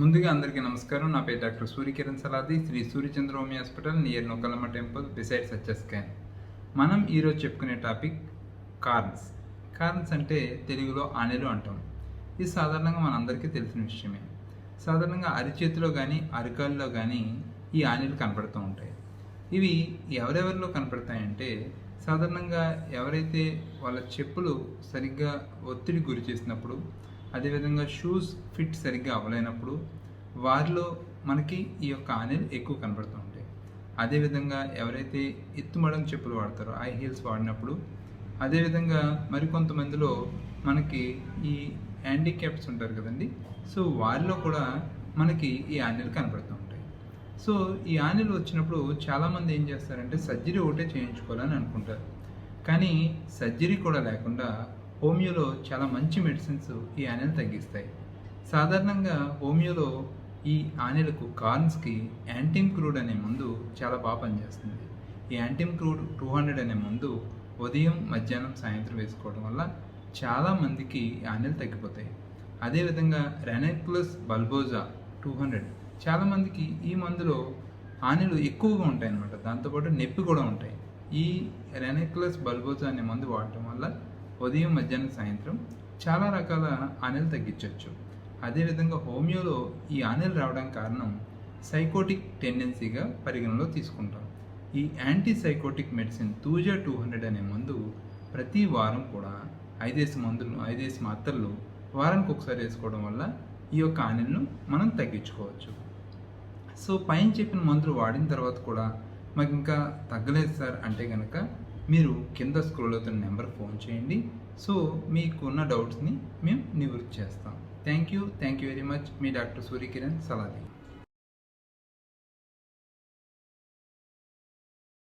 ముందుగా అందరికీ నమస్కారం. నా పేరు doctor Suryakiran Saladi, Shri Suryachandra homeo hospital near Nokkalamma temple beside success scan. మనం ఈరోజు చెప్పుకునే టాపిక్ కార్న్స్. కార్న్స్ అంటే తెలుగులో ఆనెలు అంటాం. ఇది సాధారణంగా మనందరికీ తెలిసిన విషయమే. సాధారణంగా అరిచేతిలో కానీ అరికాల్లో కానీ ఈ ఆనెలు కనపడుతూ ఉంటాయి. ఇవి ఎవరెవరిలో కనపడతాయంటే సాధారణంగా ఎవరైతే వాళ్ళ చెప్పులు సరిగ్గా ఒత్తిడి గురి చేసినప్పుడు, అదేవిధంగా షూస్ ఫిట్ సరిగ్గా అవ్వలేనప్పుడు వారిలో మనకి ఈ యొక్క ఆనెలు ఎక్కువ కనబడుతూ ఉంటాయి. అదేవిధంగా ఎవరైతే ఎత్తుమడం చెప్పులు వాడతారో హై హీల్స్ వాడినప్పుడు, అదేవిధంగా మరికొంతమందిలో మనకి ఈ హ్యాండిక్యాప్స్ ఉంటారు కదండి, సో వారిలో కూడా మనకి ఈ ఆనెలు కనబడుతూ ఉంటాయి. సో ఈ ఆనెలు వచ్చినప్పుడు చాలామంది ఏం చేస్తారంటే సర్జరీ ఒకటే చేయించుకోవాలని అనుకుంటారు. కానీ సర్జరీ కూడా లేకుండా హోమియోలో చాలా మంచి మెడిసిన్స్ ఈ ఆనెలు తగ్గిస్తాయి. సాధారణంగా హోమియోలో ఈ ఆనెలకు కార్న్స్కి యాంటిమ్ క్రూడ్ అనే మందు చాలా బాగా పనిచేస్తుంది. ఈ యాంటిమ్ క్రూడ్ 200 అనే మందు ఉదయం, మధ్యాహ్నం, సాయంత్రం వేసుకోవడం వల్ల చాలామందికి ఆనెలు తగ్గిపోతాయి. అదేవిధంగా రెనాక్యులస్ బల్బోజా 200, చాలామందికి ఈ మందులో ఆనెలు ఎక్కువగా ఉంటాయి అన్నమాట. దాంతోపాటు నొప్పి కూడా ఉంటాయి. ఈ రెనాక్యులస్ బల్బోజా అనే మందు వాడటం వల్ల ఉదయం, మధ్యాహ్నం, సాయంత్రం చాలా రకాల ఆనెలు తగ్గించవచ్చు. అదేవిధంగా హోమియోలో ఈ ఆనెలు రావడానికి కారణం సైకోటిక్ టెండెన్సీగా పరిగణలో తీసుకుంటాం. ఈ యాంటీ సైకోటిక్ మెడిసిన్ తూజా 200 అనే మందు ప్రతి వారం కూడా 5 మాత్రలు వారానికి ఒకసారి వేసుకోవడం వల్ల ఈ యొక్క ఆనెలను మనం తగ్గించుకోవచ్చు. సో పైన చెప్పిన మందులు వాడిన తర్వాత కూడా మాకు ఇంకా తగ్గలేదు సార్ అంటే కనుక మీరు కింద స్క్రోల్ అవుతున్న నెంబర్ ఫోన్ చేయండి. సో మీకున్న డౌట్స్ని మేము నివృత్తి చేస్తాం. Thank you very much. Me doctor Suryakiran Saladi.